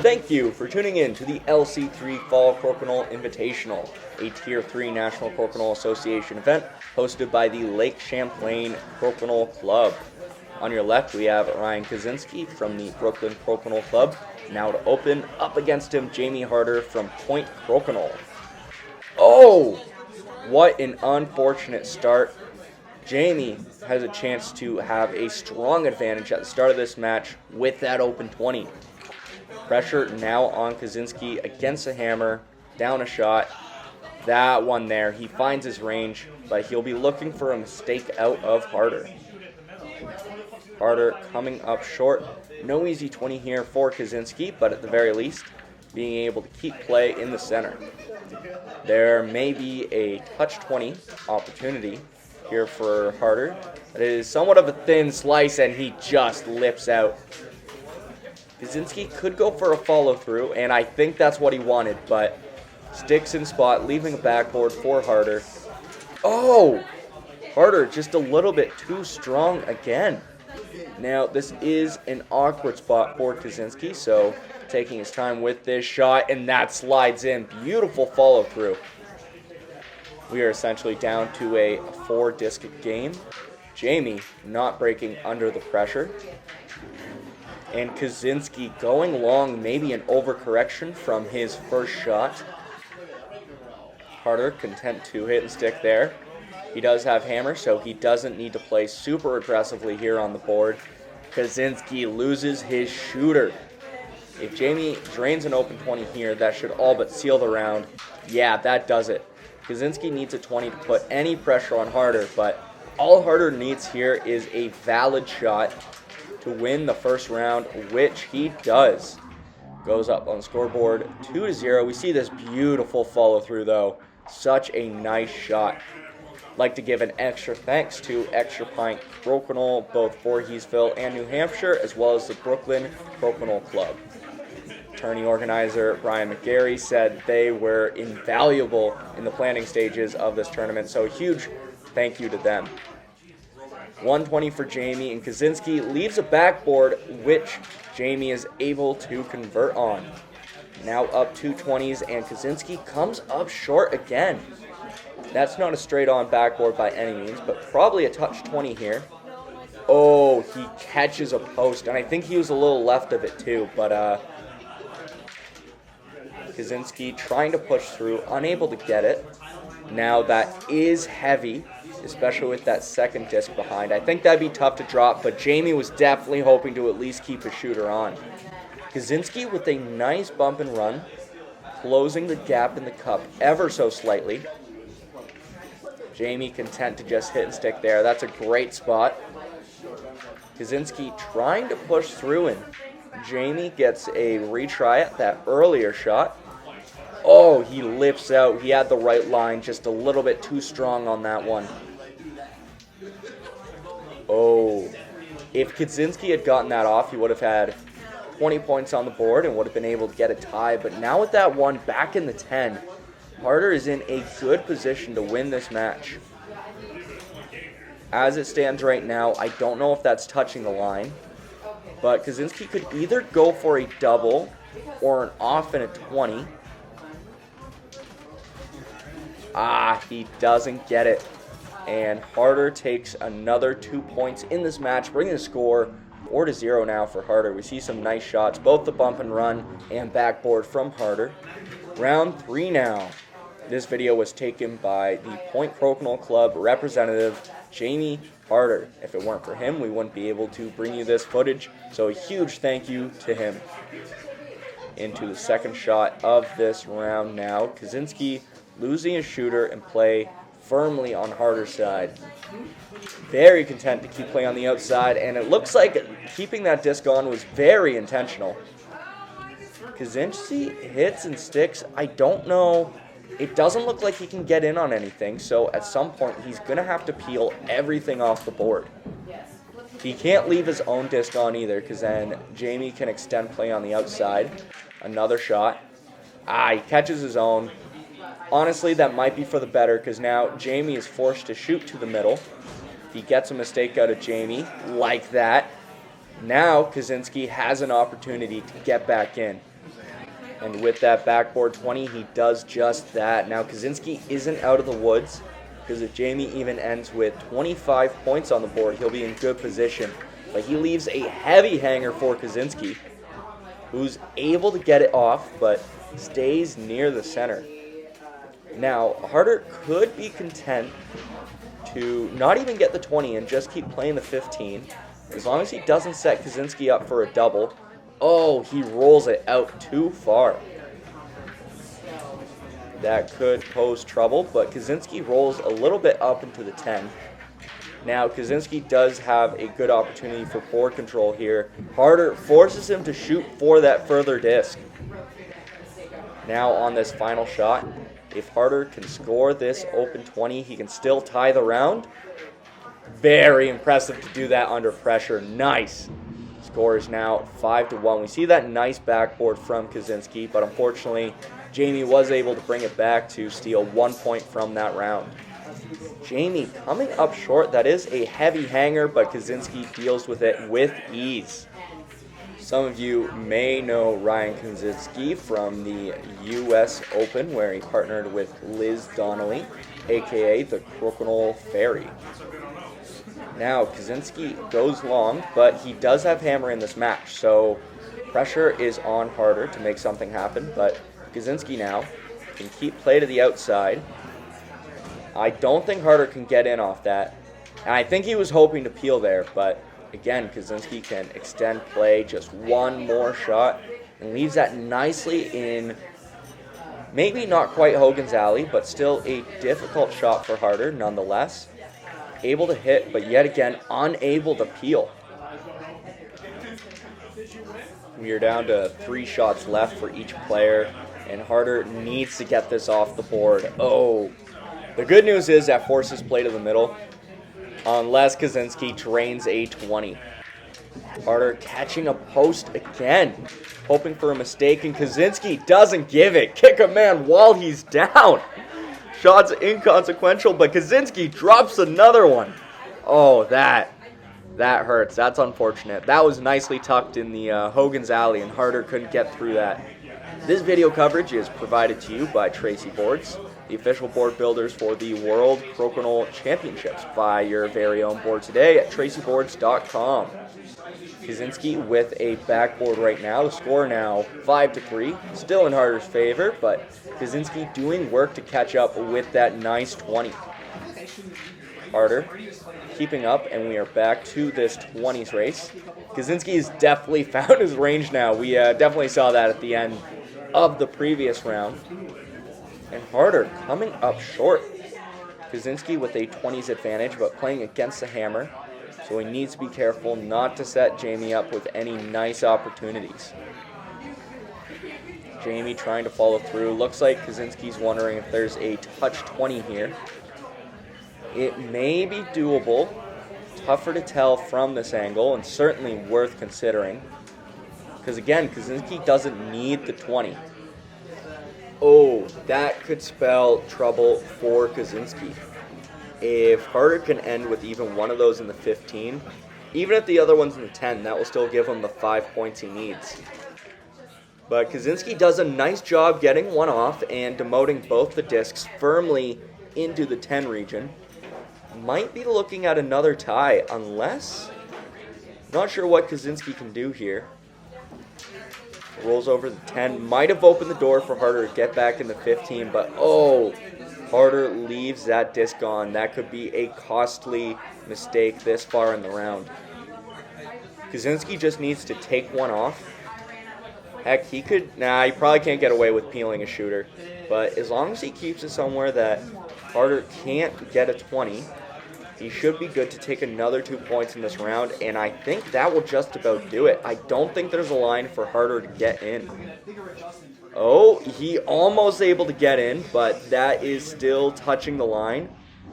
Thank you for tuning in to the LC3 Fall Crokinole Invitational, a Tier 3 National Crokinole Association event hosted by the Lake Champlain Crokinole Club. On your left, we have Ryan Kaczynski from the Connecticut Crokinole Club. Now to open, up against him, Jamie Harter from Point Crokinole. Oh! What an unfortunate start. Jamie has a chance to have a strong advantage at the start of this match with that open 20. Pressure now on Kaczynski against the hammer, down a shot. That one there, he finds his range, but he'll be looking for a mistake out of Harter. Harter coming up short. No easy 20 here for Kaczynski, but at the very least, being able to keep play in the center. There may be a touch 20 opportunity here for Harter. It is somewhat of a thin slice, and he just lips out. Kaczynski could go for a follow-through, and I think that's what he wanted, but sticks in spot, leaving a backboard for Harter. Oh! Harter just a little bit too strong again. Now, this is an awkward spot for Kaczynski, so taking his time with this shot, and that slides in. Beautiful follow-through. We are essentially down to a 4-disc game. Jamie not breaking under the pressure. And Kaczynski going long, maybe an overcorrection from his first shot. Harter content to hit and stick there. He does have hammer, so he doesn't need to play super aggressively here on the board. Kaczynski loses his shooter. If Jamie drains an open 20 here, that should all but seal the round. Yeah, that does it. Kaczynski needs a 20 to put any pressure on Harter, but all Harter needs here is a valid shot to win the first round, which he does. Goes up on the scoreboard 2-0. We see this beautiful follow-through, though. Such a nice shot. Like to give an extra thanks to Extra Point Crokinole, both Voorheesville and New Hampshire, as well as the Brooklyn Crokinole Club. Tourney organizer Brian McGarry said they were invaluable in the planning stages of this tournament, so a huge thank you to them. 120 for Jamie, and Kaczynski leaves a backboard, which Jamie is able to convert on. Now up 220s, and Kaczynski comes up short again. That's not a straight-on backboard by any means, but probably a touch 20 here. Oh, he catches a post, and I think he was a little left of it too, but Kaczynski trying to push through, unable to get it. Now that is heavy, especially with that second disc behind. I think that'd be tough to drop, but Jamie was definitely hoping to at least keep his shooter on. Kaczynski with a nice bump and run, closing the gap in the cup ever so slightly. Jamie content to just hit and stick there. That's a great spot. Kaczynski trying to push through, and Jamie gets a retry at that earlier shot. Oh, he lips out. He had the right line, just a little bit too strong on that one. Oh, if Kaczynski had gotten that off, he would have had 20 points on the board and would have been able to get a tie. But now with that one back in the 10, Harter is in a good position to win this match. As it stands right now, I don't know if that's touching the line, but Kaczynski could either go for a double or an off and a 20. He doesn't get it. And Harter takes another 2 points in this match, bringing the score 4-0 now for Harter. We see some nice shots, both the bump and run and backboard from Harter. Round 3 now. This video was taken by the Point Crokinole Club representative, Jamie Harter. If it weren't for him, we wouldn't be able to bring you this footage, so a huge thank you to him. Into the second shot of this round now. Kaczynski losing his shooter and play firmly on Harter's side. Very content to keep playing on the outside, and it looks like keeping that disc on was very intentional. Kaczynski hits and sticks. I don't know. It doesn't look like he can get in on anything, so at some point he's going to have to peel everything off the board. He can't leave his own disc on either, because then Jamie can extend play on the outside. Another shot. He catches his own. Honestly, that might be for the better, because now Jamie is forced to shoot to the middle. He gets a mistake out of Jamie, like that. Now Kaczynski has an opportunity to get back in. And with that backboard 20, he does just that. Now Kaczynski isn't out of the woods, because if Jamie even ends with 25 points on the board, he'll be in good position. But he leaves a heavy hanger for Kaczynski, who's able to get it off, but stays near the center. Now, Harter could be content to not even get the 20 and just keep playing the 15, as long as he doesn't set Kaczynski up for a double. Oh, he rolls it out too far. That could pose trouble, but Kaczynski rolls a little bit up into the 10. Now, Kaczynski does have a good opportunity for board control here. Harter forces him to shoot for that further disc. Now, on this final shot, if Harter can score this open 20, he can still tie the round. Very impressive to do that under pressure. Nice. Score is now 5-1. We see that nice backboard from Kaczynski, but unfortunately, Jamie was able to bring it back to steal 1 point from that round. Jamie coming up short. That is a heavy hanger, but Kaczynski deals with it with ease. Some of you may know Ryan Kaczynski from the U.S. Open, where he partnered with Liz Donnelly, a.k.a. the Crokinole Fairy. Now, Kaczynski goes long, but he does have hammer in this match, so pressure is on Harter to make something happen, but Kaczynski now can keep play to the outside. I don't think Harter can get in off that, and I think he was hoping to peel there, but again, Kaczynski can extend play just one more shot and leaves that nicely in maybe not quite Hogan's Alley, but still a difficult shot for Harter nonetheless. Able to hit, but yet again unable to peel. We are down to 3 shots left for each player, and Harter needs to get this off the board. Oh, the good news is that forces play to the middle, unless Kaczynski drains a 20. Harter catching a post again, hoping for a mistake, and Kaczynski doesn't give it. Kick a man while he's down. Shot's inconsequential, but Kaczynski drops another one. Oh, that hurts. That's unfortunate. That was nicely tucked in the Hogan's Alley, and Harter couldn't get through that. This video coverage is provided to you by Tracey Boards, the official board builders for the World Crokinole Championships. Buy your very own board today at traceyboards.com. Kaczynski with a backboard right now. The score now 5-3. Still in Harter's favor, but Kaczynski doing work to catch up with that nice 20. Harter keeping up, and we are back to this 20s race. Kaczynski has definitely found his range now. We definitely saw that at the end of the previous round. And Harter coming up short. Kaczynski with a 20s advantage, but playing against the hammer. So he needs to be careful not to set Jamie up with any nice opportunities. Jamie trying to follow through. Looks like Kaczynski's wondering if there's a touch 20 here. It may be doable. Tougher to tell from this angle, and certainly worth considering. Because again, Kaczynski doesn't need the 20. Oh, that could spell trouble for Kaczynski. If Harter can end with even one of those in the 15, even if the other one's in the 10, that will still give him the 5 points he needs. But Kaczynski does a nice job getting one off and demoting both the discs firmly into the 10 region. Might be looking at another tie, unless... Not sure what Kaczynski can do here. Rolls over the 10. Might have opened the door for Harter to get back in the 15, but oh... Harter leaves that disc on. That could be a costly mistake this far in the round. Kaczynski just needs to take one off. Heck, he probably can't get away with peeling a shooter. But as long as he keeps it somewhere that Harter can't get a 20, he should be good to take another 2 points in this round, and I think that will just about do it. I don't think there's a line for Harter to get in. Oh, he almost able to get in, but that is still touching the line.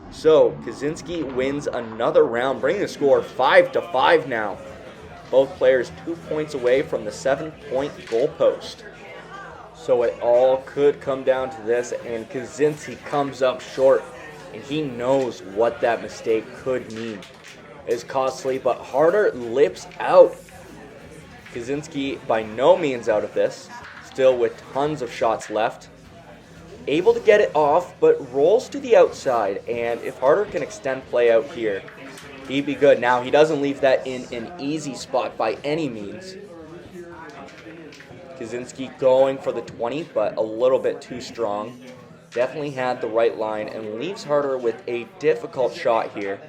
So, Kaczynski wins another round, bringing the score 5-5 now. Both players 2 points away from the 7-point goalpost. So it all could come down to this, and Kaczynski comes up short, and he knows what that mistake could mean. It's costly, but Harter lips out. Kaczynski by no means out of this. still with tons of shots left. Able to get it off, but rolls to the outside. And if Harter can extend play out here, he'd be good. Now, he doesn't leave that in an easy spot by any means. Kaczynski going for the 20, but a little bit too strong. Definitely had the right line and leaves Harter with a difficult shot here.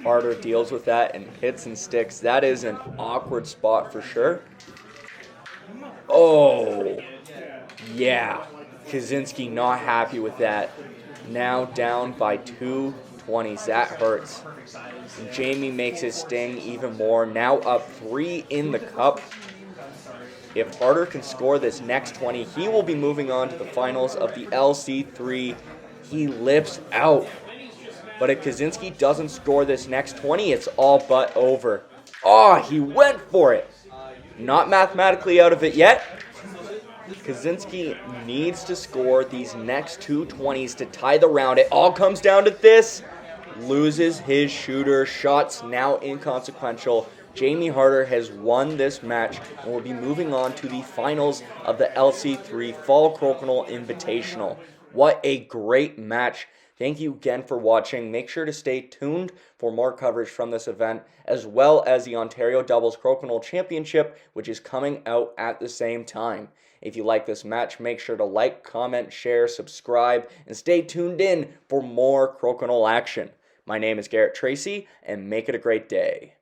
Harter deals with that and hits and sticks. That is an awkward spot for sure. Oh, yeah. Kaczynski not happy with that. Now down by 2 20s. That hurts. And Jamie makes it sting even more. Now up 3 in the cup. If Harter can score this next 20, he will be moving on to the finals of the LC3. He lips out. But if Kaczynski doesn't score this next 20, it's all but over. Oh, he went for it. Not mathematically out of it yet. Kaczynski needs to score these next 2 20s to tie the round. It all comes down to this. Loses his shooter. Shots now inconsequential. Jamie Harter has won this match and will be moving on to the finals of the LC3 Fall Crokinole Invitational. What a great match. Thank you again for watching. Make sure to stay tuned for more coverage from this event, as well as the Ontario Doubles Crokinole Championship, which is coming out at the same time. If you like this match, make sure to like, comment, share, subscribe, and stay tuned in for more Crokinole action. My name is Garret Tracey, and make it a great day.